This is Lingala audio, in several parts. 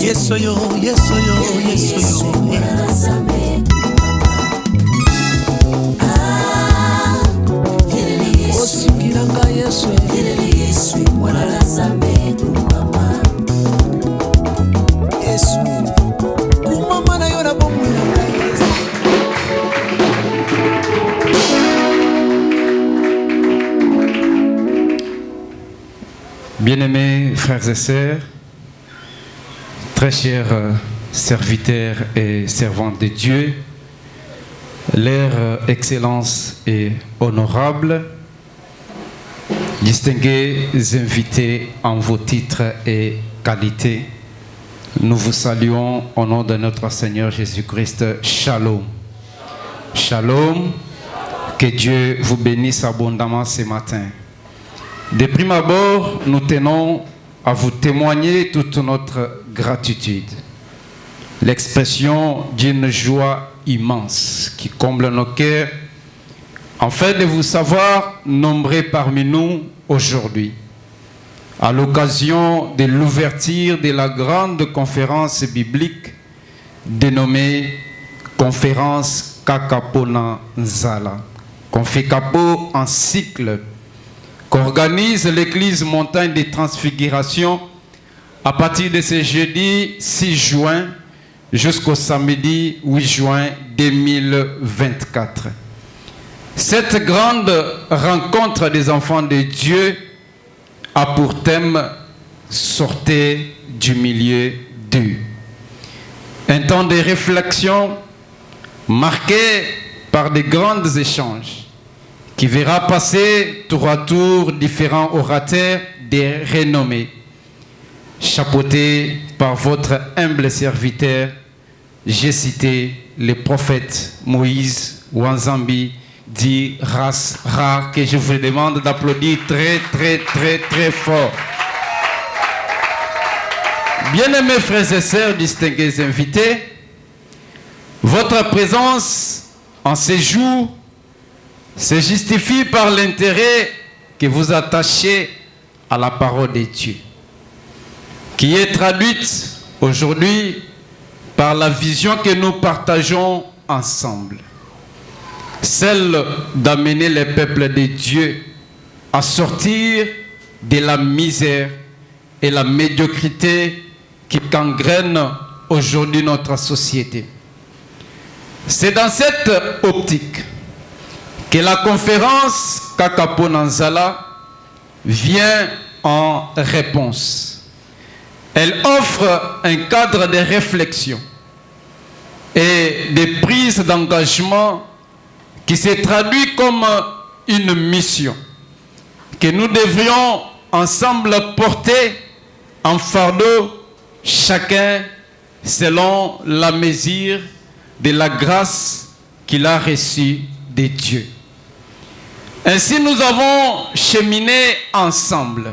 Yeso yo, yeso yo, yeso yo. Osikiranga yeso, yeso mwana la zambe mama. Yesu, kumama na yo na bomu na yesu. Bien-aimés frères et sœurs, très chers serviteurs et servantes de Dieu, leur excellence est honorable, distingués invités en vos titres et qualités, nous vous saluons au nom de notre Seigneur Jésus-Christ. Shalom. Shalom. Que Dieu vous bénisse abondamment ce matin. De prime abord, nous tenons à vous témoigner toute notre gratitude. L'expression d'une joie immense qui comble nos cœurs, afin de vous savoir nombreux parmi nous aujourd'hui, à l'occasion de l'ouverture de la grande conférence biblique dénommée Conférence Kakapona Nzala, Confécapo en cycle, qu'organise l'Église Montagne des Transfigurations à partir de ce jeudi 6 juin jusqu'au samedi 8 juin 2024. Cette grande rencontre des enfants de Dieu a pour thème « Sortez du milieu d'eux ». Un temps de réflexion marqué par de grands échanges qui verra passer tour à tour différents orateurs de renommée, chapeautés par votre humble serviteur. J'ai cité les prophètes Moïse, Wanzambi, dit Ra, que je vous demande d'applaudir très fort. Bien-aimés frères et sœurs, distingués invités, votre présence en ces jours se justifie par l'intérêt que vous attachez à la parole de Dieu, qui est traduite aujourd'hui par la vision que nous partageons ensemble, celle d'amener le peuple de Dieu à sortir de la misère et la médiocrité qui gangrènent aujourd'hui notre société. C'est dans cette optique que la conférence Kakapona Nzala vient en réponse. Elle offre un cadre de réflexion et de prise d'engagement qui se traduit comme une mission que nous devrions ensemble porter en fardeau, chacun selon la mesure de la grâce qu'il a reçue de Dieu. Ainsi, nous avons cheminé ensemble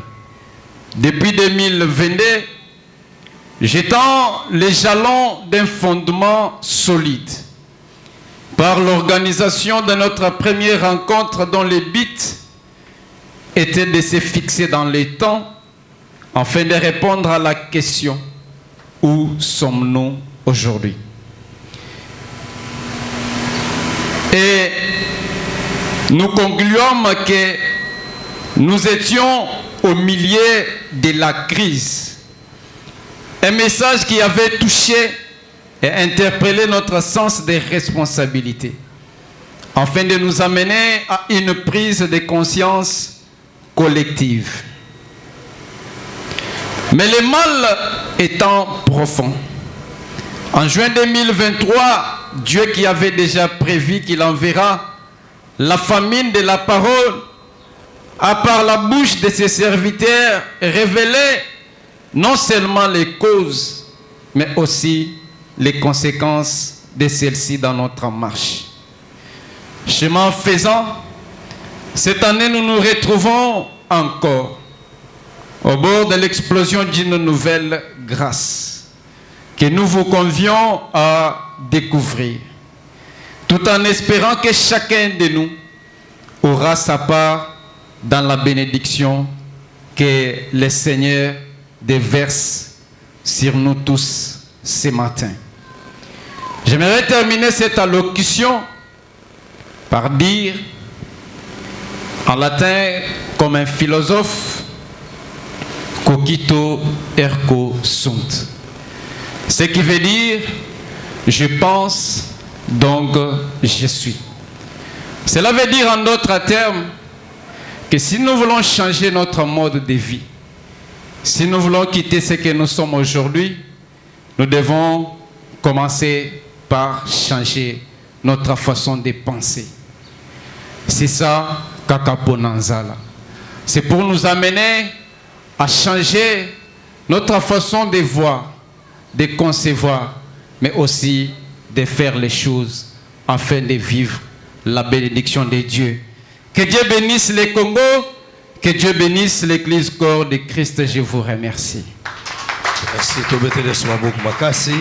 depuis 2022, jetant les jalons d'un fondement solide par l'organisation de notre première rencontre dont le but était de se fixer dans les temps afin de répondre à la question: où sommes-nous aujourd'hui? Et nous concluons que nous étions au milieu de la crise. Un message qui avait touché et interpellé notre sens de responsabilité, afin de nous amener à une prise de conscience collective. Mais le mal étant profond, en juin 2023, Dieu qui avait déjà prévu qu'il enverra la famine de la parole, a par la bouche de ses serviteurs révélé non seulement les causes, mais aussi les conséquences de celle-ci dans notre marche. Chemin faisant, cette année nous nous retrouvons encore au bord de l'explosion d'une nouvelle grâce que nous vous convions à découvrir, tout en espérant que chacun de nous aura sa part dans la bénédiction que le Seigneur déverse sur nous tous ce matin. J'aimerais terminer cette allocution par dire en latin comme un philosophe, cogito ergo sunt. Ce qui veut dire je pense donc je suis. Cela veut dire en d'autres termes que si nous voulons changer notre mode de vie, si nous voulons quitter ce que nous sommes aujourd'hui, nous devons commencer par changer notre façon de penser. C'est ça, Kakapo Nanzala. C'est pour nous amener à changer notre façon de voir, de concevoir, mais aussi de faire les choses afin de vivre la bénédiction de Dieu. Que Dieu bénisse le Congo, que Dieu bénisse l'Église corps de Christ. Je vous remercie. Merci.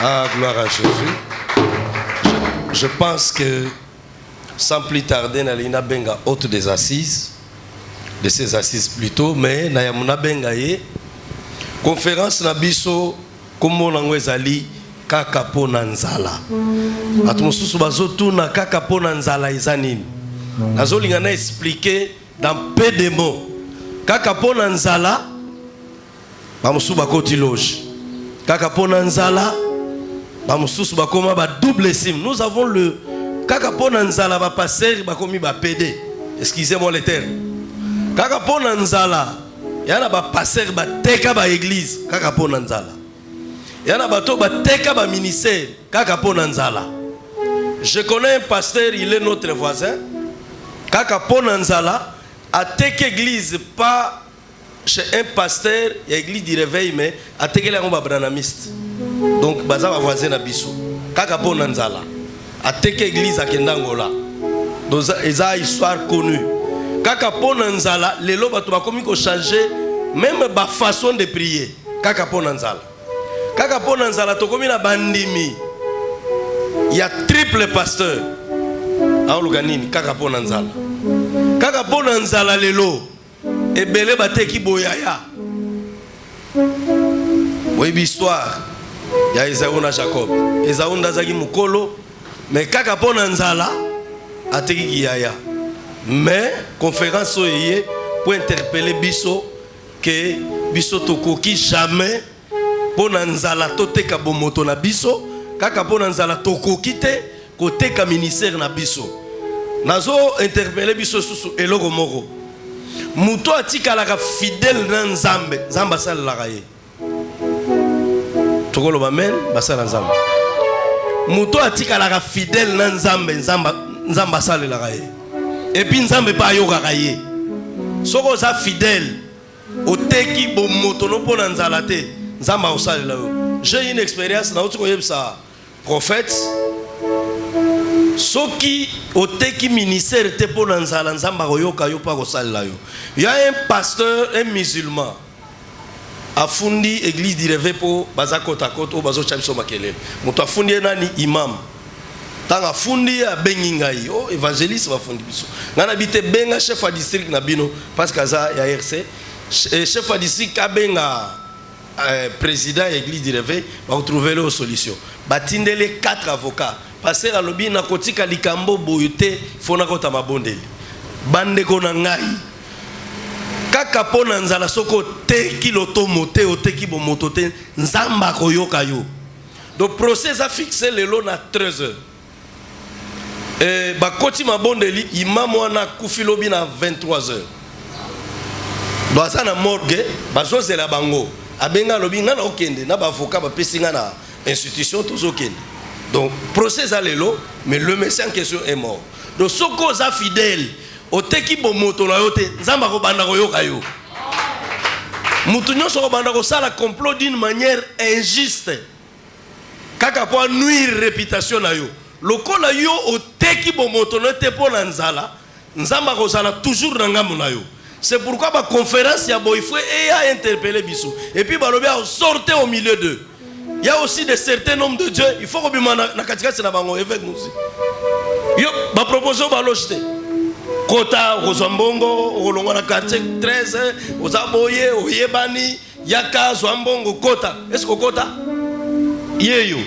Ah, gloire à Jésus. Je pense que sans plus tarder, Nalina Benga, hôte des assises, de ces assises plutôt, mais Nayamuna Benga ye, conférence Nabiso, Komo Nangwezali, Kakapo Nanzala. Atmosusu bazotu na Kakapo Nanzala izanini. Nazolingana expliquer dans peu de mots. Kakapo Nanzala, bamusu bakoti loge. Kakapo Nanzala, bamusu bakoma ba double sim. Nous avons le Kakapo Nanzala ba passer bakomi ba PD. Excusez-moi les termes. Kakapo Nanzala, yana ba passer ba teka ba église. Kakapo Nanzala. Yana ba to ba teka ba ministère. Kakapo Nanzala. Je connais un pasteur, il est notre voisin. Kakapo Nanzala a teke église pas chez un pasteur, il y a l'église du réveil, mais à teke la branamiste. Donc baza va voisin na biso. Kakapo Nanzala a teke église à Kendangola. Donc eza histoire connue. Kakapo Nanzala les loba to ba komi ko changer même ba façon de prier. Kakapo Nanzala. Kakapo Nanzala to komi na bandimi. Il y a triple pasteur. Aoluganini Kakapo Nanzala. Kakapo Nanzala lelo ebele bateki boyaya. Oyebi histoire ya Esaú na Jacob. Esaú ndazaki mukolo mais Kakapo Nanzala ateki kiyaya. Mais conférence oyeye pour interpeller biso que biso tokoki jamais pour Nanzala toteka bomoto na biso. Kakapo Nanzala tokoki te koteka ministère na biso. Nazo interpeller biso susu eloko moko. Muto atikalaka fidèle na Nzambe, Nzamba salaka ye. Tokolo bamen basala Nzambe. Muto atikalaka fidèle na Nzambe, Nzamba salaka ye. Et puis Nzambe pa yokaka ye. Soko za fidèle, oteki bomoto no pona Nzala te, Nzamba osalela yo. J'ai une expérience na otiko yebsa prophète. Soki oteki ministère te pona Nzala, Nzamba koyoka yo pa kosalela yo. Il y a un pasteur, un musulman, a fundi église du réveil pour bazakota koto bazo chamso makelele. Muto afundi nani imam. Tanga fundi a bengingai oh évangéliste va fundi biso. Ngana bite benga chef à district na bino parce que ça ya RC chef à district a benga président église du réveil va retrouver leur solution. Batindele 4 avocats. Passer à lobby na kotika likambo boyote fona kota mabondeli. Bande kona ngai. Kakapo Nanzala soko te kiloto mote o te kibo motote Nzamba koyoka yo. Donc procès a fixé le lot na 13h. Et bakoti mabondeli imam wana kufi lobi na 23h. Doza na morgue bazo zela bango. Abenga lobi ngana okende na ba avocat ba pesinga na institution tozokende. Donc procès a le lot mais le médecin en question est mort. Donc soko za fidèle oteki bomoto na yote Nzamba ko banda ko yoka yo. Mutu nyonso ko banda ko sala complot d'une manière injuste. Kaka po nuire réputation na yo. Lokola yo oteki bomoto na te pona Nzala, Nzamba ko sala toujours na ngambo na yo. C'est pourquoi ba conférence ya boyfré et a interpellé biso. Et puis balobi a sorti au milieu d'eux. Il y a aussi des certains hommes de Dieu, il faut que na katika na bango évêque nous. Yo ba proposer ba lojeter. Kota Rosambongo, Rolonga na quartier 13, Ozaboye, Oyebani, yaka zwambongo kota. Est-ce que kota? Yeyo.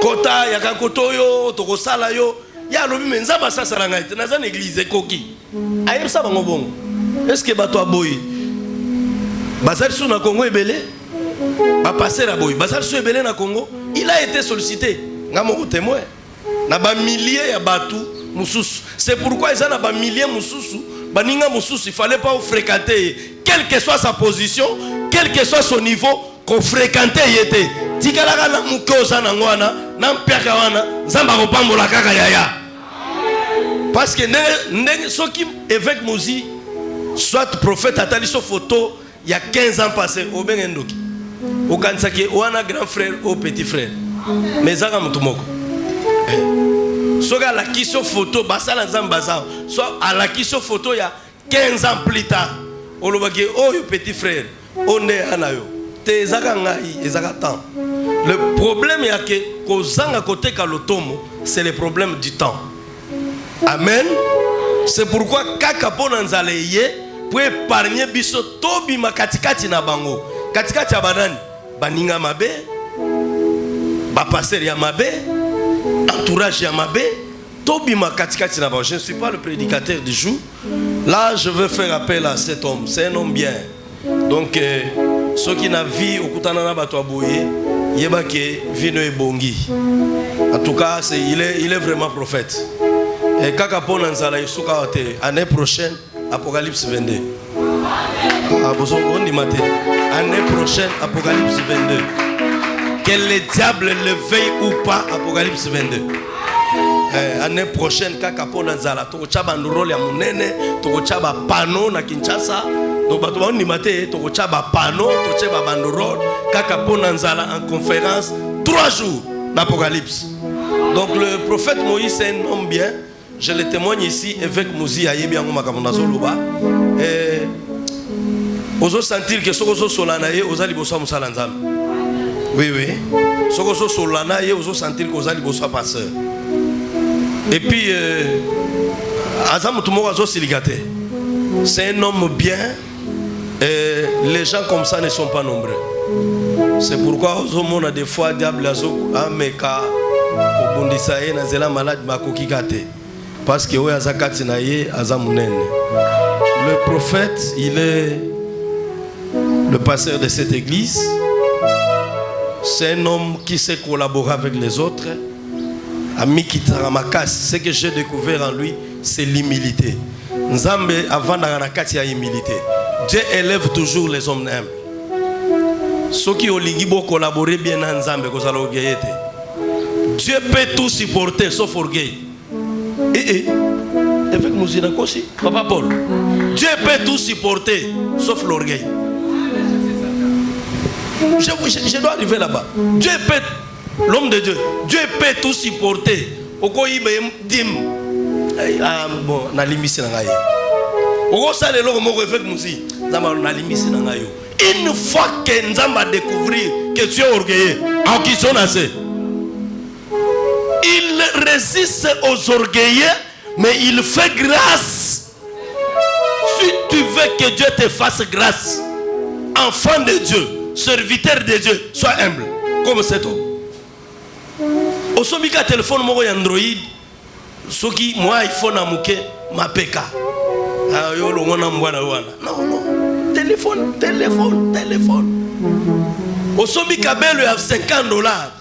Kota yaka kotoyo toko sala yo. Ya lobi menzaba sa saranga ite naza église koki. Ayem sa bango bongo. Est-ce que bato aboyi? Bazali sou na Congo ebele? Ba passer la boy. Bazali sou ebele na Congo? Il a été sollicité. Ngamo témoin. Na ba milliers ya batu mususu. C'est pourquoi ils en a ba milliers mususu. Baninga mususu, il fallait pas fréquenter, quelle que soit sa position, quel que soit son niveau, qu'on fréquentait y était. Tikalaka na mukosa na ngwana, na mpeka wana, zamba kopambola kaka yaya. Parce que ceux qui évêque Mouzi, soit prophète atali so photo il y a 15 ans passé au bengendoki. Au kansaki wana grand frère au petit frère. Mais zaka mutumoko. Soit à la question photo, basala zambaza. Soit à la question photo il y a 15 ans plus tard. On le voit que oh petit frère, on est anayo. Te zaka ngai ezaka temps. Le problème est que kozanga côté kalotomo, c'est le problème du temps. Amen. C'est pourquoi kaka pona nzaleye pour épargner biso tobi makatikati na bango. Katikati ya banani baninga mabe, ba passer ya mabe, entourage ya mabe, tobi makatikati na bango. Je ne suis pas le prédicateur du jour. Là, je veux faire appel à cet homme. C'est un homme bien. Donc ceux qui n'a vu okutana na bato aboye, yeba ke vino ebongi. En tout cas, il est vraiment prophète. Et kaka pona nzala yusuka ote année prochaine Apocalypse 22. Année prochaine Apocalypse 22. Que le diable le veuille ou pas, Apocalypse 22. Année prochaine kaka pona nzala to chaba ndorole ya munene to chaba pano na Kinshasa. Donc bato ba ndimate to chaba pano to chaba bandorole kaka pona nzala en conférence 3 jours d'Apocalypse. Donc le prophète Moïse c'est un homme bien. Je le témoigne ici avec Mouzi Ayebiango Makamonazo Loba. Et oso sentir que sokoso solanaye ozali bosa musala nzambe. Oui oui. Sokoso solanaye oso sentir que ozali bosa passeur. Et puis Azam Tumoko azo siligate. C'est un homme bien. Et les gens comme ça ne sont pas nombreux. C'est pourquoi ozo mona des fois diable azo ameka obondisaye na zela malade makokikate. Parce que le prophète, il est le pasteur de cette église. C'est un homme qui sait collaborer avec les autres. Ce que j'ai découvert en lui, c'est l'humilité. Nzambe avant d'aranakat, il y a humilité. Dieu élève toujours les hommes humbles. Ceux qui ont collaboré bien en Nzambe, Dieu peut tout supporter sauf orgueil. Avec Mouzina aussi, Papa Paul. Dieu peut tout supporter sauf l'orgueil. Je dois arriver là-bas. Dieu peut, l'homme de Dieu, Dieu peut tout supporter. Bon, na limisi na ngaye. Oko sale loko moko avec Mouzi, zamba na limisi na ngayo. Une fois que Nzamba découvrir que tu es orgueilleux, en qui sont assez. Il résiste aux orgueilleux, mais il fait grâce. Si tu veux que Dieu te fasse grâce, enfant de Dieu, serviteur de Dieu, sois humble, comme cet homme. Au somika téléphone moko Android, ce qui moi iPhone amuke ma PK. Non, téléphone. Au somika belle à $50.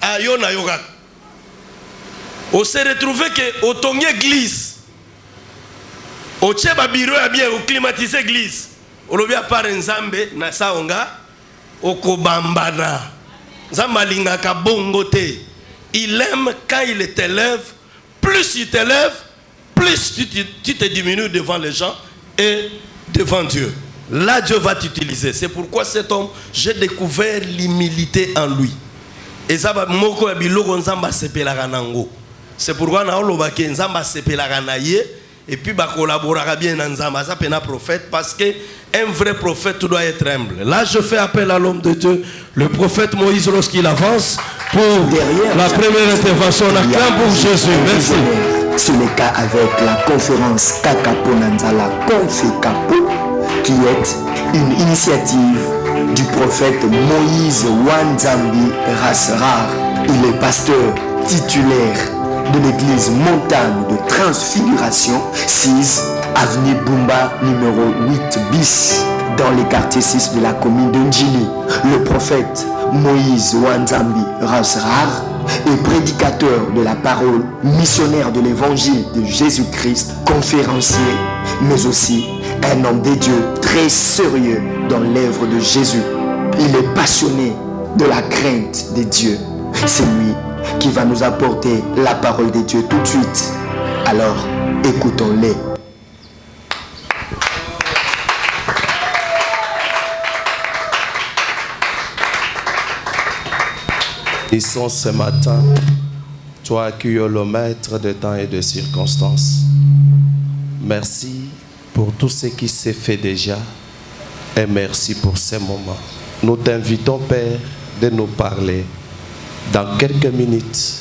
Ayona yoga. On s'est retrouvé que au tongue glisse. Au tcheba bureau a bien au climatisé glisse. Au lobia par Nzambe na saonga au kobambana. Nzamba linga ka bongote. Il aime quand il t'élève. Plus il t'élève, plus tu te diminues devant les gens et devant Dieu. Là Dieu va t'utiliser. C'est pourquoi cet homme, j'ai découvert l'humilité en lui. Et ça va moko biloko Nzamba sepelaka nango. C'est pourquoi na olobaki Nzamba sepelaka na ye et puis ba collaborera bien na Nzamba ça pena prophète parce que un vrai prophète doit être humble. Là je fais appel à l'homme de Dieu, le prophète Moïse lorsqu'il avance pour la première intervention. On acclame pour Jésus. Merci. C'est le cas avec la conférence Kaka Ponanzala Confé Kapo qui est une initiative du prophète Moïse Wanzambi Rasrar. Il est pasteur titulaire de l'église Montagne de Transfiguration, 6 avenue Bumba, numéro 8 bis, dans les quartiers 6 de la commune de Ndjili. Le prophète Moïse Wanzambi Rasrar est prédicateur de la parole, missionnaire de l'évangile de Jésus-Christ, conférencier, mais aussi un homme de Dieu très sérieux dans l'œuvre de Jésus. Il est passionné de la crainte de Dieu. C'est lui qui va nous apporter la parole de Dieu tout de suite. Alors, écoutons-les. Ils sont ce matin, toi qui es le maître de temps et de circonstances. Merci pour tout ce qui s'est fait déjà et merci pour ces moments. Nous t'invitons, Père, de nous parler dans quelques minutes.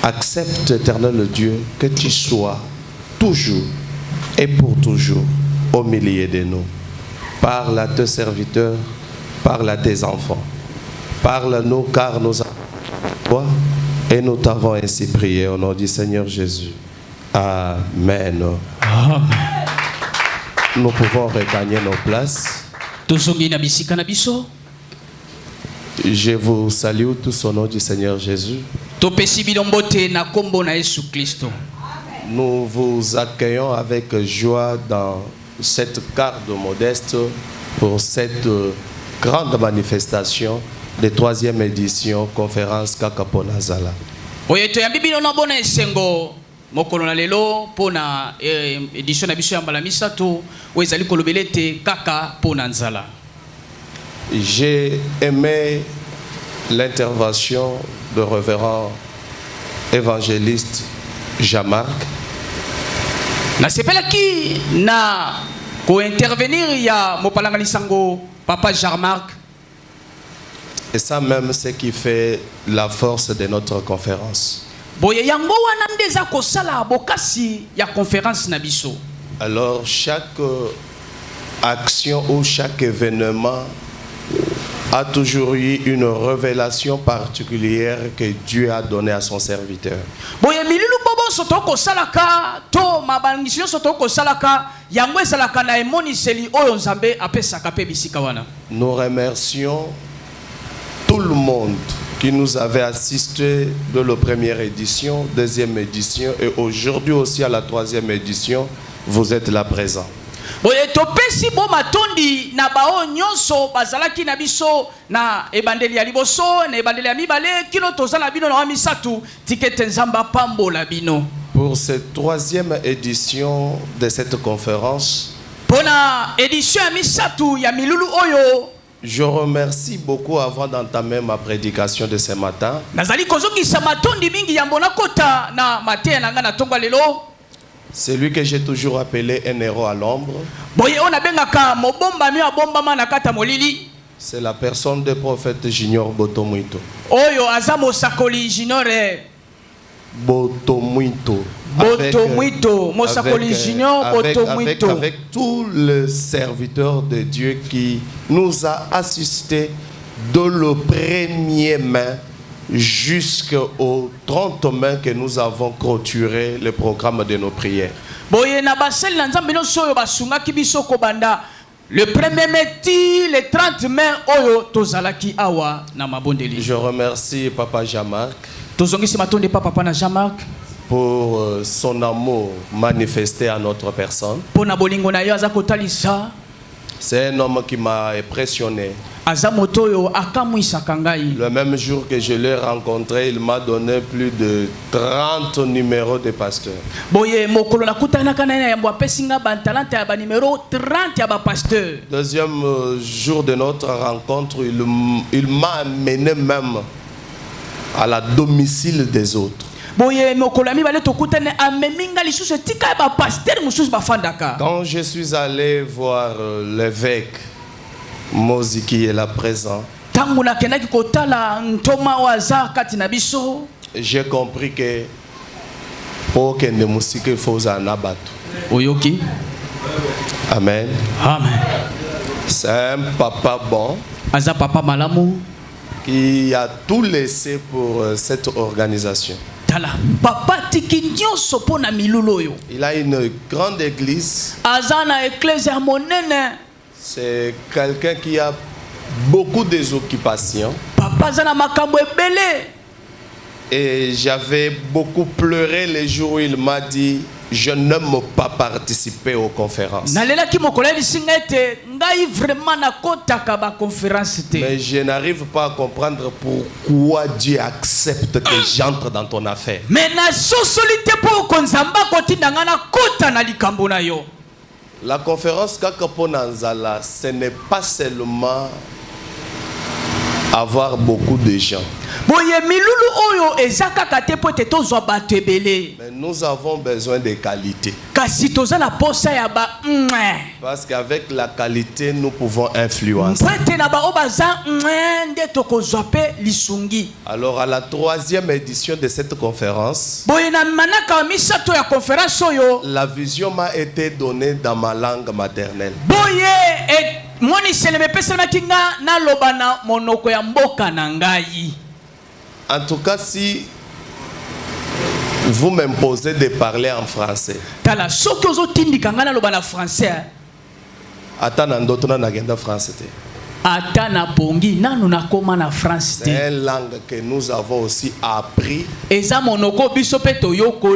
Accepte, éternel Dieu, que tu sois toujours et pour toujours au milieu de nous. Parle à tes serviteurs, parle à tes enfants. Parle-nous car nous avons toi et nous t'avons ainsi prié au nom du Seigneur Jésus. Amen. Amen. Nous pouvons regagner nos places. Je vous salue tous au nom du Seigneur Jésus. Nous vous accueillons avec joie dans cette carte modeste pour cette grande manifestation de 3e édition conférence Kakapo Nazala. mokolo na lelo pona édition na biso ya mbala misato oezali kolobelete kaka pona nzala. J'ai aimé l'intervention de révérend évangéliste Jean-Marc. Na sepelaki na ko intervenir ya mopalanga lisango papa Jean-Marc. Et ça même ce qui fait la force de notre conférence. Boye yango wana ndeza ko sala bokasi ya conférence na biso. Alors chaque action ou chaque événement a toujours eu une révélation particulière que Dieu a donnée à son serviteur. Boye mililu bobo soto ko salaka to mabangisio soto ko salaka yango salaka na emoniseli oyo nzambe apesaka pe bisika wana. Nous remercions tout le monde qui nous avait assisté de la première édition, deuxième édition et aujourd'hui aussi à la 3e édition, vous êtes là présents. Boye topesi bo matondi na bao nyonso bazalaki na biso na ebandeli ya liboso na ebandeli ya mibale kino tozala bino na misatu tikete nzamba pambola bino. Pour cette 3e édition de cette conférence, pona édition ya misatu ya milulu oyo, je remercie beaucoup avant d'entamer ma prédication de ce matin. Nazali kozongisa matondi mingi ya mbona kota na matin na nga na tonga lelo. C'est lui que j'ai toujours appelé un héros à l'ombre. C'est la personne du prophète Junior Botomuito. Botomuito. Avec tous les serviteurs de Dieu qui nous a assistés de le premier mai jusqu'au 30 mai que nous avons clôturé le programme de nos prières. Le 1er mai, le 30 mai, oyo tozalaki awa na mabondeli. Je remercie Papa Jean-Marc pour son amour manifesté à notre personne. C'est un homme qui m'a impressionné. Le même jour que je l'ai rencontré, il m'a donné plus de 30 numéros de pasteurs. Deuxième jour de notre rencontre, il m'a amené même à la domicile des autres. Quand je suis allé voir l'évêque Mozi qui est là présent, j'ai compris que pour que les musiques faut Amen. Amen. C'est un papa bon Aza papa malamu. qui a tout laissé pour cette organisation. Tala papa tiki nyonso pona milulu yo. Il a une grande église. Aza na église monene. C'est quelqu'un qui a beaucoup d'occupations. Papa aza na makambo ebele. Et j'avais beaucoup pleuré les jours où il m'a dit je n'aime pas participer aux conférences. Mais je n'arrive pas à comprendre pourquoi Dieu accepte que j'entre dans ton affaire. La conférence Kakaponanzala, ce n'est pas seulement avoir beaucoup de gens. Mais nous avons besoin de qualité. Parce qu'avec la qualité, nous pouvons influencer. Alors à la 3e édition de cette conférence, la vision m'a été donnée dans ma langue maternelle. En tout cas, si vous m'imposez de parler en français, c'est une langue que nous avons aussi appris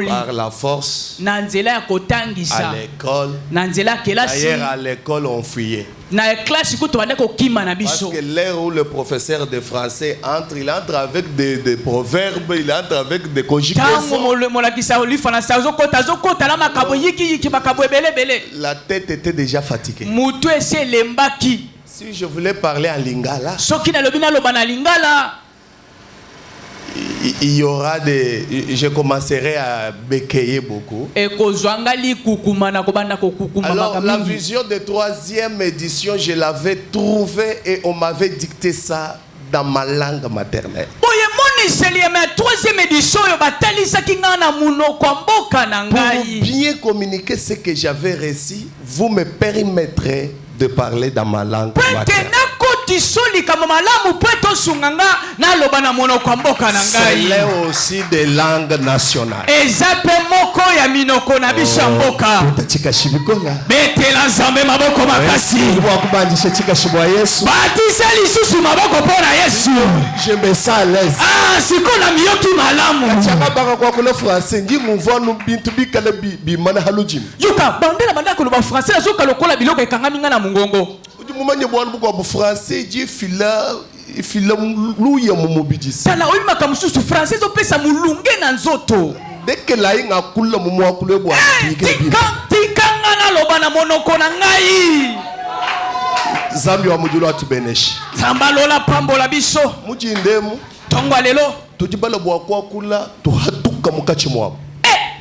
par la force à l'école. D'ailleurs, à l'école, on fuyait. Parce que l'heure où le professeur de français entre, il entre avec des proverbes, il entre avec des conjugaisons. La tête était déjà fatiguée. Si je voulais parler en lingala, il y aura des... Je commencerai à béquiller beaucoup. Alors, la vision de 3e édition, je l'avais trouvée et on m'avait dicté ça dans ma langue maternelle. Pour bien communiquer ce que j'avais reçu, vous me permettrez de parler dans ma langue maternelle. C'est l'un aussi des langues nationales. Je me sens à l'aise. Français dit fila louya mumobidisi. Dès que la inga kula mumu akule bwa tikanga na lobana monoko na ngai. Zambi wa mujulo atubeneshi. Zambalola pambola biso. Mujindemu. Tongwa lelo. Tujibala bwa kwa kula tuhatuka mukachi mwabo.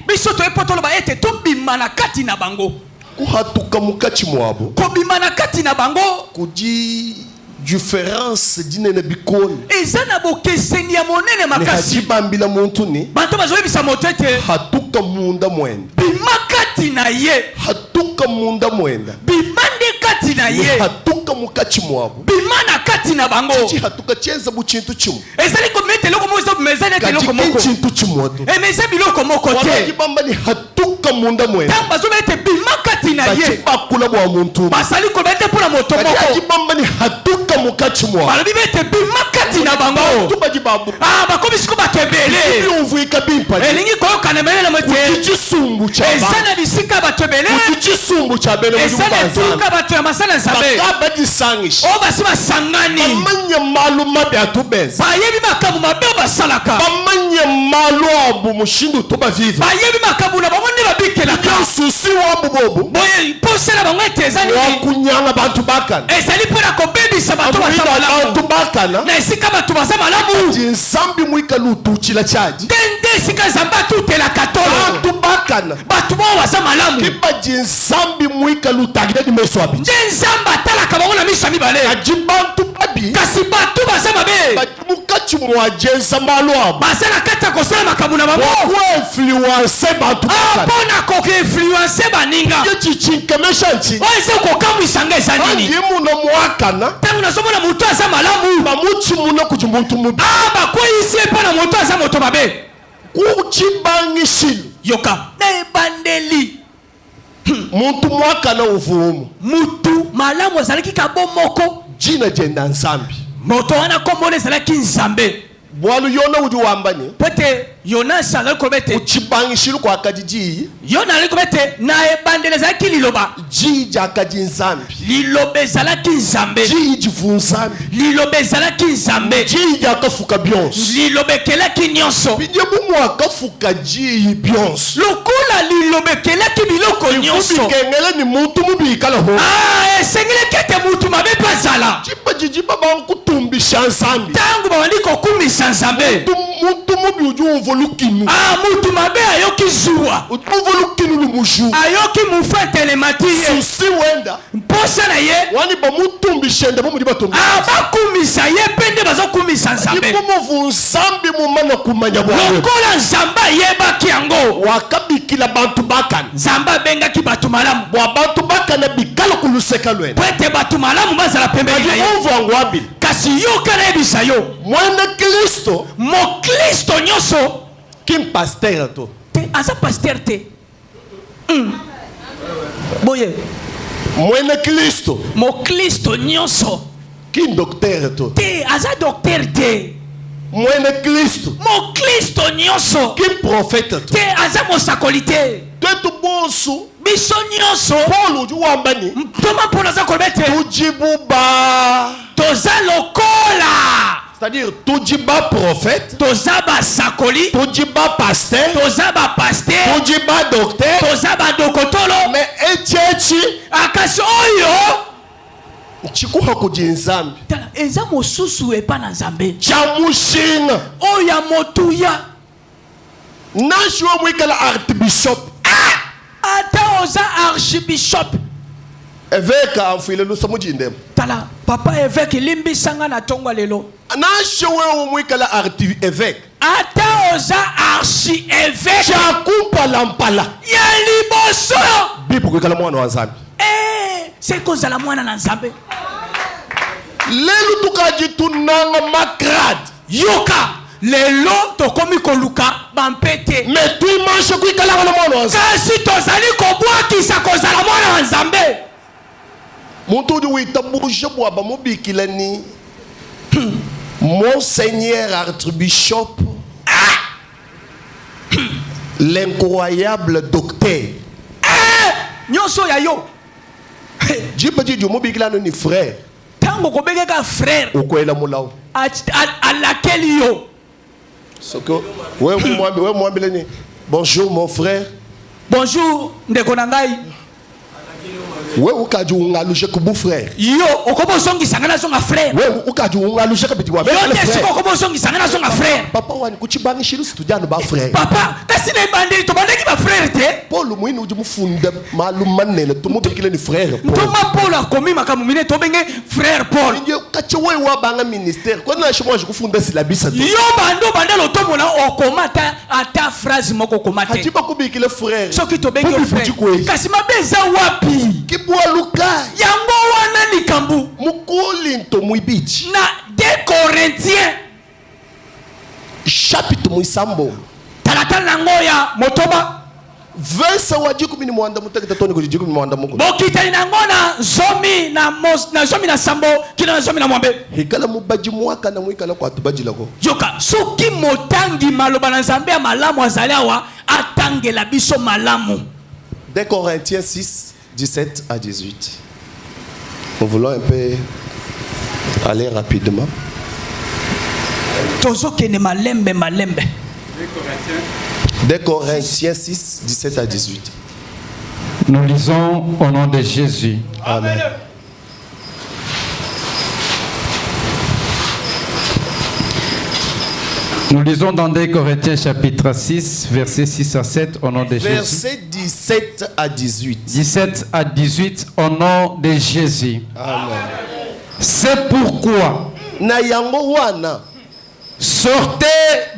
Biso to epotolo ba ete to bimana kati na bango. Kuhatuka mukachi mwabo. Ko bimana kati na bango. Kuji différence dinene bikoni. Ezana bokeseni ya monene makasi. Ne bambila muntu ni. Bantu bazoye bisa motete. Hatuka munda mwenda. Bimakati na ye. Hatuka munda mwenda. Bimande kati na ye. Hatuka mukachi mwabo. Bimana kati na bango. Chichi hatuka chenza buchintu chumu. Ezali komete loko mozo mezane te loko moko. Chintu chumu watu. Emeze biloko moko te. Waki bamba ni hatuka munda mwenda. Tamba zobe te bimakati na ye. Bachi bakula bwa muntu. Basali komete pula moto moko. Waki bamba ni hatuka mukachi mwa. Balabi bete bimakati na bango. Tubaji babu. Bakomi siku batebele. Ibi uvuika bimpa. Elingi koyo kanemele na mwete. Uchichisumbu cha ba. Ezana disika batebele. Uchichisumbu cha bele. Ezana tuka batu ya masana zabe. Bakaba disangish. Oba sima sangani. Bamanya malu mabe atubeza. Bayebi makabu mabe basalaka. Bamanya malu abu mushindu toba vive. Bayebi makabu na bamoni babike la ka. Susi wabu bobu. Boye pose la bangwete ezani. Wakunyanga bantu bakana. Ezali pona ko baby sabato basabala. Bantu bakana. Na isika batu basama lamu. Jinsambi mwika lutuchila chaji. Dende sika zambatu tela katolo. Bantu bakana. Batu bo wasama lamu. Kipa jinsambi mwika lutagida di meswabi. Jinzamba tala kabona misha mibale. Ajibantu babi. Kasi batu basama be. kati mwajenza malwa bazala kata kosala makambo na bango influence bantu mpona koinfluence baninga yechichinkemesha nti oyo eza kokamwisanga eza nini ye muno mwakana ntango nazomona moto aza malamu bamuti muno kuti muntu mubi bakweyisi epa na moto aza moto mabe kuchibangishilo yoka na ebandeli muntu mwakana uvumu mutu malamu azalaki kabo moko jina jenda nsambi moto wana kombona ezalaki nzambe bwalu yona udi wambani pete yonasi azalaki koloba ete uchibangishilo kwa akadiji yona azalaki koloba ete na ebandeli ezalaki liloba jija akadi nsambi liloba ezalaki nzambe jijivu nsambi liloba ezalaki nzambe jija akafuka byonso liloba ekelaki nyonso bidye bumu akafuka jiyi byonso lokola liloba ekelaki biloko nyonso bikengele ni muntu mubikala ho esengeleki ete mutu mabe mpe azala jiba jijiba bankutumbisha nsambi ntango babandi kokumisa nzambe muntu mubi uju uvolukinu mutu mabe ayoki zuwa uvolukinu lumuju ayoki mufu etelemati ye susi wenda mposa na ye wani bamutumbishende bamudi batumbisha bakumisa ye mpe nde bazokumisa nzambe ipomovu nsambi mumana kumanya bwawe lokola nzambe ayebaki yango wakabikila bantu bakana nzambe abengaki bato malamu bwa bantu bakana bikala kuluseka lwena po ete bato malamu bazala pembeni na ye ovu wabili kasi yo kana yebisa yo mwana kristo moklisto nyonso kimpaster to te aza paster te boye mwana kristo moklisto nyonso kindokter to te aza docteur te mwana kristo moklisto nyonso kimprofete to te aza mosakoli te twetu bonso biso nyonso polo uju wambani ntoma mpona aza koloba ete tujibuba toza lokola c'est-à-dire tujiba prophète toza basakoli tujiba pasteur toza bapaster tujiba docteur toza badokotolo mais echechi akasi oyo chikuha kujinzambi tala eza mosusu epa na nzambe chamushinga oyo ya motuya nashiwo mwikala archbishop ata oza archbishop eveka amfuile luso mujindemo tala papa évêque limbisanga na tongo lelo nashiwo mwikala évêque ata oza archi évêque chakumpala mpala ya liboso bipu kwikala mwana wa nzambi c'est kozala mwana na nzambe lelu tukajitunanga makrade yoka lelo tokomi koluka bampete mais tuimanshe kwikala na mwana wa nzambe kasi tozali kobwakisa kozala mwana wa nzambe muntu uju witabushe bwaba mubikila ni Monseigneur archbishop l'incroyable docteur nyonso ya yo jiba jijo mubikila ni frère tango kobengeka frère ukwela mulawo alakeli yo soko we mwambile ni bonjour mon frère bonjour ndeko na ngai we ukaji ungalushe kubu frère yo okobosongisa ngana songa frère we ukaji ungalushe kabiti wa yo tesi okobosongisa ngana songa frère papa wani kuchibangishiru situjano ba frère papa kasi na ibandeli tobandeki ba frère te Paul mwini uji mufunda malum manene tumubikile ni frère Paul ntoma Paul akomi makambo mine tobenge frère Paul nje kache we wa banga ministère kwa na shimo kufunda silabisa to yo bando bandelo tomona okomata ata phrase moko komate hajiba kubikile frère soki tobengi frère kasi mabeza wapi kibwaluka yango wana likambu mukolinto muibichi na 2 Corinthiens chapitre muisambo talatala nango ya motoba verse wa 10 mutakita toni ko 10 muko bokitali nango na zomi na sambo kina na zomi na mwambe hikala mubaji mwaka na mwikala kwa tubajila ko yoka soki motangi maloba na nzambe ya malamu azali awa atangela biso malamu 2 Corinthiens 6 17 à 18. Nous voulons un peu aller rapidement. tozokende malembe 2 Corinthiens 6 17 à 18. Nous lisons au nom de Jésus. Amen. Nous lisons dans 2 Corinthiens chapitre 6, versets 6 à 7 au nom de Jésus. Versets 17 à 18. 17 à 18 au nom de Jésus. Amen. C'est pourquoi Na yango wana sortez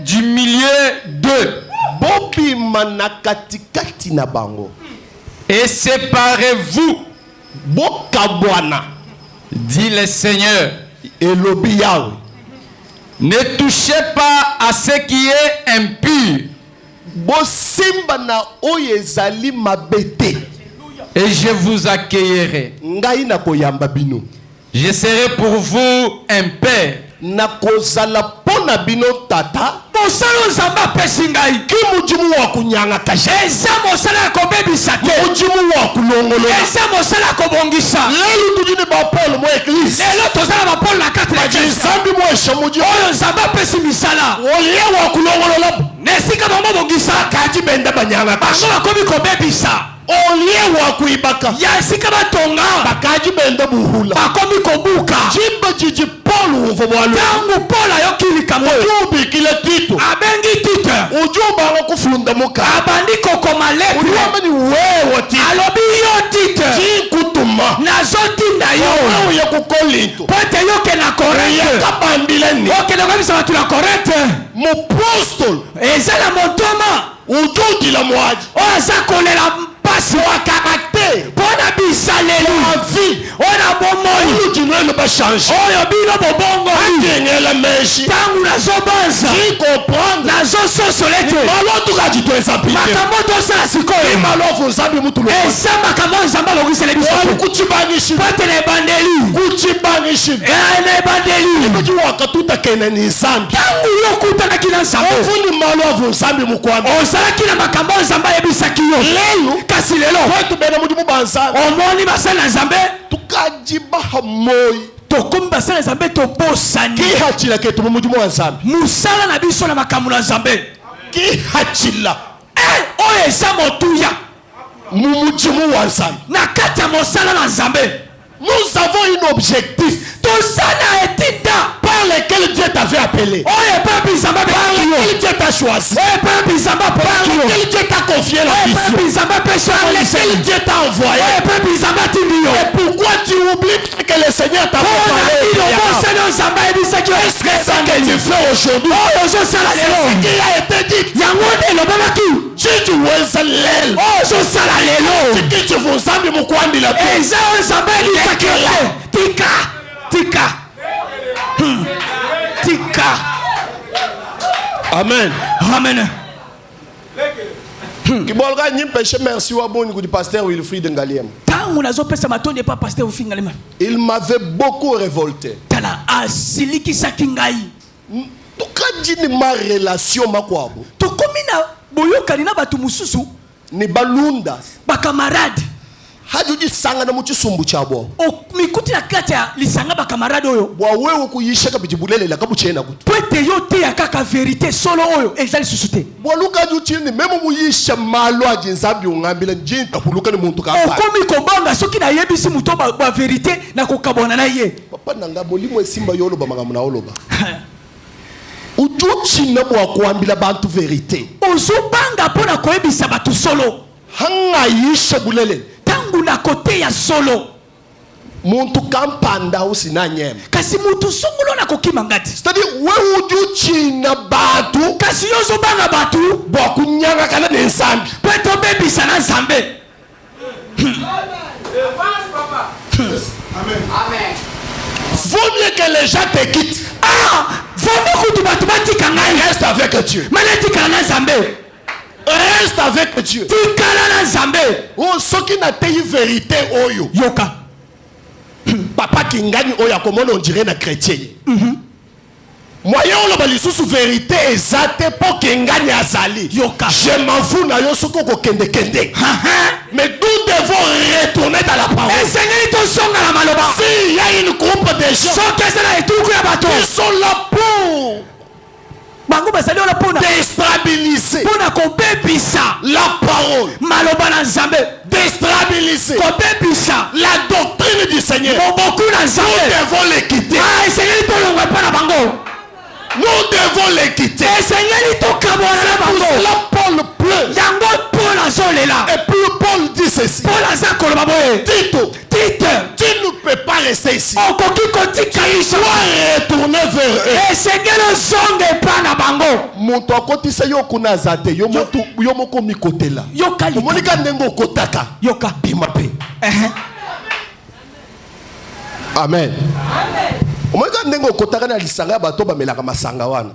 du milieu d'eux bobima na katikati na bango et séparez-vous, bokabwana dit le Seigneur. elobi Yahweh. Ne touchez pas à ce qui est impur, Bosimba na oyo ezali mabete et je vous accueillerai. ngai na koyamba bino Je serai pour vous un père. na kozala pona bino tata mosala nzambe apesi ngai ki mujimu wa kunyanga kashe eza mosala ya kobebisa te mujimu wa kulongolola eza mosala ya kobongisa lelo tujini ba Paul mo eglise lelo tozala bapole na kati ya eglise nzambi mo eshamuji oyo nzambe apesi misala olie wa kulongolola na esika bango bongisa kaji benda banyanga kashe bango bakomi kobebisa olie wa kuibaka ya esika batonga bakaji benda buhula bakomi kobuka jimba jiji Paul uvo bwalu ntango Paul ayoki likambo ujubi kile Tito abengi Tite ujuba ngo kufunda muka abandi kokoma letre uliwamani wewe Tito alobi yo Tite kutuma nazotinda yo wewe ya kukolinto po ete yoke na Korinte kabandileni okende kobisa bato na Korinte mopostol eza na motoma ujudila mwaji oyo aza kolela mpasi wa karakter mpo na bisaleli avi oyo na bomoi ulujinwelo bashange oyo bino bobongo ngela meshi ntango nazobanza ki comprendre nazososola ete malotu kajitweza pite makambo tosala sikoyo malofu nzambi mutu eza makambo oyo nzambe alongisela biso kuchibangishi po ete na ebandeli kuchibangishi na ebandeli kuchi wakatuta kene ni nzambi ntango yo okutanaki na nzambe ofuni malofu nzambi mukwanda ozalaki na makambo oyo nzambe ayebisaki yo lelo kasi lelo kwetu bena mutu mubanzana omoni basali na nzambe tukajibaha moi tokomi basali na nzambe tobosani kihachila ketu mumujimu wa nzambi mosala na biso na makambo na nzambe kihachila oyo eza motuya mumujimu wa nzambi na kati ya mosala na nzambe nous avons un objectif toza na etinda par lequel Dieu t'avait appelé, oyo epepi nzambe par apekaki lequel yo Dieu t'a choisi, oyo epepi nzambe par apekaki yo lequel Dieu t'a confié la oyo vision, epepi nzambe apesi yo par lequel moniseli Dieu t'a envoyé. oyo epepi nzambe atindi yo Et pourquoi tu oublies que le Seigneur t'a mpona préparé bino auparavant? bosali oyo nzambe ayebisaki yo Qu'est-ce que tu fais aujourd'hui? oyo ozosala C'est lelo ce qui a été dit. yango nde elobamaki Chichi weza lelo. oyo ozosala lelo Chichi vunzambi mukwandila tu. eza oyo nzambe ayebisaki yo te tika tika tika Amen. amen Kibolga nyimpeshe merci wa boni kudi pasteur Wilfried Ngaliem. ntango nazopesa matondi epa paster ofingalema Il m'avait beaucoup révolté. tala asilikisaki ngai Tukajini ma relation makwabo. tokomi na boyokani na bato mosusu Ni balunda. bakamarade Hajuji sanga na muchisumbu chabo. mikuti na kati ya lisanga bakamarade oyo Bwa wewe kuyishaka bijibulele la kabuchena kutu. po ete yo te ya kaka verité solo oyo eza lisusu te Bwa luka juchini memo muyisha malo ajinzambi ungambila njinta huluka ni muntu kapa. okomi kobanga soki nayebisi moto baverité na kokabwana na ye Papa nanga molimo esimba yoloba magamuna oloba. Ujuchi na bwa kuambila bantu verité. ozobanga mpo na koyebisa bato solo Hanga yisha bulele. ntango na kote ya solo Muntu kampanda usina nyema. kasi mutu songolo na kokima ngati C'est-à-dire wewe ujuchi na batu kasi yo ozobanga bato bwa kunyanga kana ne nsambi. po ete obebisa na nzambe Vaut mieux que les gens te quittent. vomi kutu bato batika ngai Reste avec Dieu. mana etikala na nzambe Reste avec Dieu. tikala na nzambe Oh, soki na teyi vérité oyo. yoka Papa kingani oyo akomona on dirait na chrétien. Moyen oloba lisusu vérité ezate po kingani azali. Yoka. Je m'en fous na yo soko ko kende kende. Mais nous devons retourner dans la parole. esengeli tosonga na maloba S'il y a une groupe de gens soki eza na etuku ya bato qui sont là pour bango bazali ola mpona déstabiliser mpona kobebisa la parole, maloba na nzambe déstabiliser kobebisa la doctrine du Seigneur. moboku na Nous nzambe devons les quitter. esengeli tolongwa mpo na bango Nous devons les quitter. esengeli tokabwana na Pour bango cela, Paul pleure. yango mpona azolela Et puis Paul dit ceci. mpona aza koloba boye Tito, tite tu ne peux pas rester ici. okoki kotika Tu biso dois retourner vers eux. esengeli ozonge epai na bango. Moto akotisa yo kuna zate yo moko mikotela. Yoka likambo. Omonika ndenge okotaka. Yoka. Bima pe. Amen. Omonika ndenge okotaka na lisanga bato bamelaka masanga wana.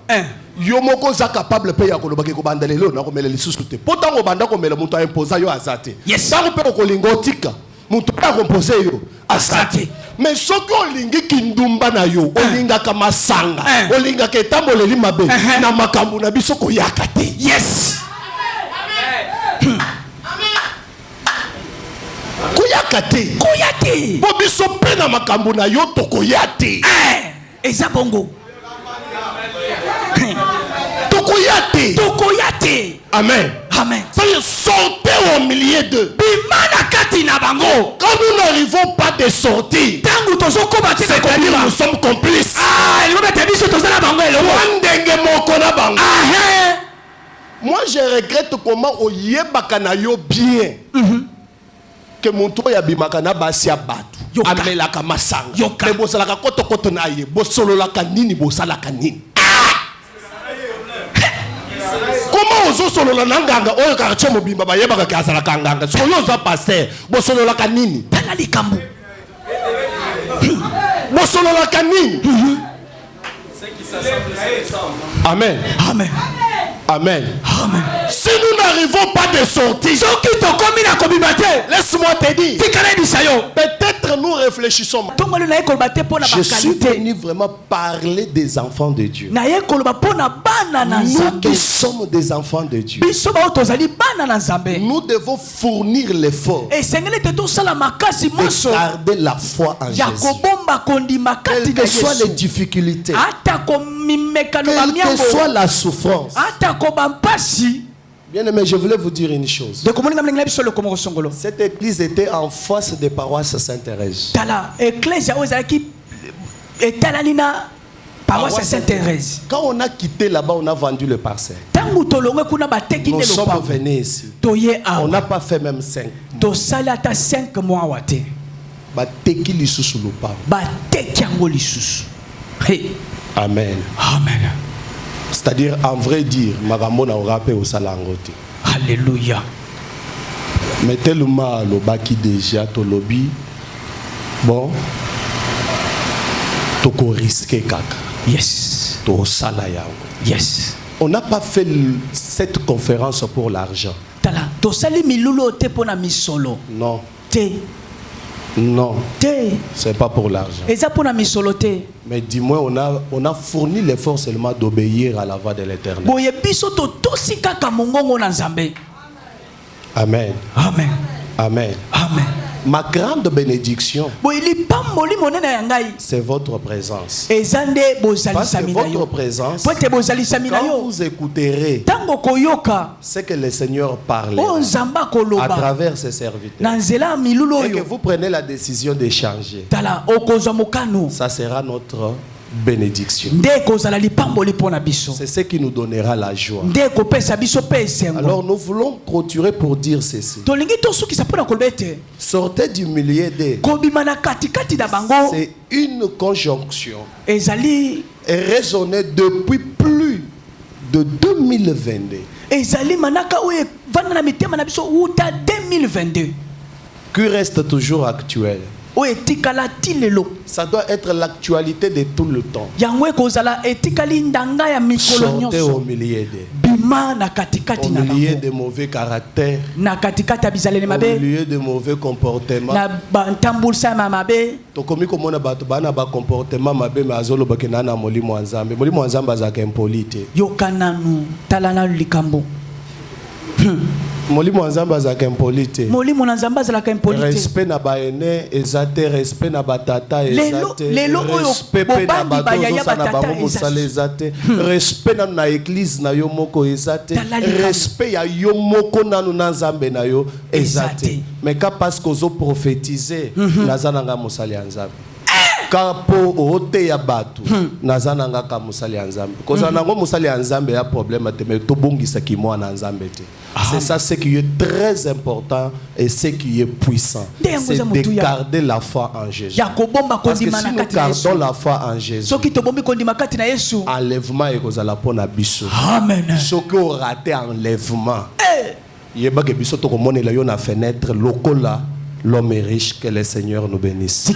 Yo moko za capable pe ya koloba ke ko bandalelo na ko mela lisusu te. Potango banda ko mela moto imposa yo azate. Yes. Tango pe ko lingotika. Moto pa composer yo azate. Mais soki olingi kindumba na yo, olingaka masanga, olingaka etamboleli mabe, na makambo na biso koyaka te. Yes. Koyaka te. Koya te. Po biso pe na makambo na yo tokoya te. Eza bongo. Tokoya te. Tokoya te. Amen. Amen. Ça y est, sortez au milieu d'eux. Bimana kati na bango. Quand nous n'arrivons pas de sortir, Tangu tozo ba te c'est comme dire nous sommes complices. Ah, il va te biso tozo na bango elo. Wandenge moko na bango. Ah Moi je regrette comment oyebaka na yo bien. Que mon tour ya bimaka na basi ya batu. Amelaka masanga. Mais bosalaka koto na ye. Bosololaka nini bosalaka nini. Comment ozo solola nanganga oyo quartier mobimba bayebaka kasala kanganga. So yo za passer bosolola kanini. tala likambo. Bosolola kanini. Amen. Amen. Amen. Amen. Si nous n'arrivons pas de sortir, Soki tokomi na kobimate. laisse-moi te dire. Tikala bisayo. Peut-être nous réfléchissons. Tongolo na ekolbate pona Je suis bakalite. venu vraiment parler des enfants de Dieu. Na ekoloba pona bana na Nous Nzambe. qui sommes des enfants de Dieu, Biso ba tozali bana na Nzambe. nous devons fournir l'effort Esengeli te tosala makasi de moso. garder la foi en Ya Jésus. kobomba kondima kati Quelles na que soient les Yesu. difficultés, Ata komimeka no quelle que bamiango. soit la souffrance. Ata kobampasi. Bien aimé, je voulais vous dire une chose. De komoninga mlinga biso le komoro songolo. Cette église était en face des paroisses Sainte-Thérèse. Tala ecclesia ozalaki etalani na paroisse Sainte-Thérèse. Quand on a quitté là-bas, on a vendu le parcelle. Tangu tolongwe kuna bateki Nous ne sommes lopa. venus ici. Toye On awa. n'a pas fait même 5. Tosali ata 5 mois wate. Bateki lisusu lupa. Bateki yango lisusu. Hey. Amen. Amen. C'est-à-dire, en vrai dire, makambo na orape au salangote. Alléluia. Mais tellement le baki déjà to lobby. Bon. Toko risqué kaka. Yes. To sala yango. Yes. On n'a pas fait cette conférence pour l'argent. Tala tosali milulu te pona misolo. Non. Te. Non. Te. C'est pas pour l'argent. Eza pona misolo te. Mais dis-moi, on a fourni l'effort seulement d'obéir à la voix de l'Éternel. Boye biso to tosi kaka mongongo na Nzambe. Amen. Amen. Amen. Amen. Ma grande bénédiction, Boye lipamboli monene ya ngai. c'est votre présence. Ezande Parce bozalisa que mina yo. votre présence, Pote bozalisa mina quand yo. vous écouterez Tango koyoka. ce que le Seigneur parle O Nzamba à koloba. travers ses serviteurs, Na nzela milulu et que oyo. vous prenez la décision de changer, Tala okozwa mokano. ça sera notre bénédiction. Nde kozala lipamboli pona biso. C'est ce qui nous donnera la joie. Nde kopesa biso pe esengo. Alors nous voulons clôturer pour dire ceci. Tolingi tosukisa pona koloba ete. Sortez du milieu des... Kobima na katikati na bango. C'est une conjonction Ezali. et raisonnée depuis plus de 2022 Ezali manaka oye vanda na mitema na biso uta 2022. qui reste toujours actuelle. Oye tikala tilelo. Ça doit être l'actualité de tout le temps. Yango ekozala etikali ndanga ya mikolo Sortez au nyonso. milieu des... Bima na katikati Au na milieu bango. de mauvais caractères, Na katikati ya bizaleli au mabe. milieu de mauvais comportements. Na bantambulisa ma mabe. Tokomi komona bato bana ba comportement mabe mais azoloba ke na molimo wa Nzambe. Molimo wa Nzambe azaka impoli te. Yokananu talana likambo. Molimo wa Nzambe azaka impoli te. Molimo na Nzamba azalaka impolite. Respect na baene ezate, respect na batata ezate, lelo oyo respect pe na bobandi bayaya bato na batata bango mosala ezate, respect na église na yo moko ezate, Tala likambo. respect ya yo moko nanu na Nzambe na yo ezate. Ezate. Mais ka parce que ozo prophétiser naza nanga mosala ya Nzambe. kapo ote ya batu nazana ngaka musali anzambe koza nango musali anzambe ya problème te mais to bongisa ki mwana anzambe te. C'est ça ce qui est très important et ce qui est puissant, c'est de garder la foi en Jésus. Parce que si nous gardons la foi en Jésus, enlèvement est cause à la pona biso. Amen. Ce qui a raté enlèvement, yeba ke biso to komone la yo na fenêtre lokola l'homme est riche, que le Seigneur nous bénisse.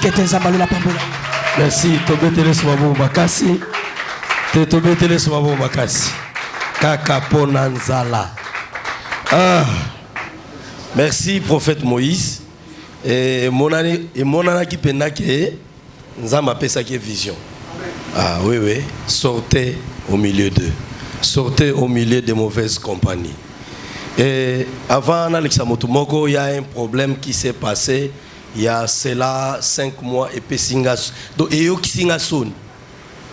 Merci. Tobetele swabo bakasi. Te tobetele swabo bakasi. Kaka ponanzala. Ah. Merci prophète Moïse. Et mon ana qui pena que nzamba pesa qui vision. Ah oui oui, sortez au milieu d'eux. Sortez au milieu des mauvaises compagnies. Et avant Alexa Motumoko, il y a un problème qui s'est passé il y a cela 5 mois et puis singa. Donc et yo qui singa son.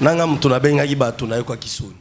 Nanga mutuna benga ki batu na yo kwa kisoni.